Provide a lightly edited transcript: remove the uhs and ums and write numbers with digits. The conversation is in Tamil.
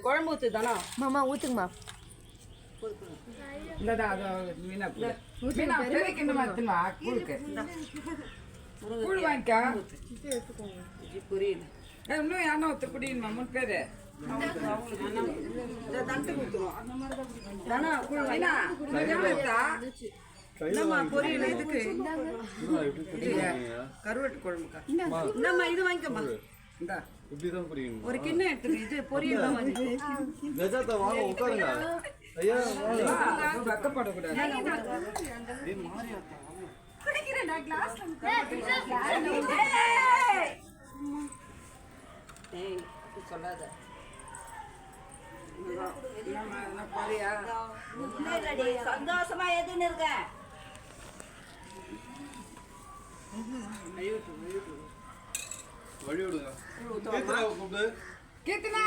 குழம்பு ஊத்து தானா மாமா ஊத்துங்கம்மா. இல்லடா அது மீனா மீனா பெரிய மாத்தமா கூழுக்கு கூழ் வாங்கிக்கா புரியுது இன்னும் யானை ஒத்து குடியுமா 3 பேரு தானா மீனா என்னம்மா பொரியல் இதுக்கு கருவாட்டு குழம்புக்கா என்னம்மா இது வாங்கிக்கம்மா இந்தா இப்படிதான் புரியுங்க. ஒரு கிண்ணம் எடுத்துக்க இது பொரியல் தான் வாங்கி கஜாத்தா வாங்க உட்காருங்க. ஐயா வாங்க. வெக்கப்படக்கூடாது சொல்லாத பாரியா சந்தோஷமா எதுன்னு இருக்க வழி விடுங்க. கூப்பிடு. கீர்த்தனா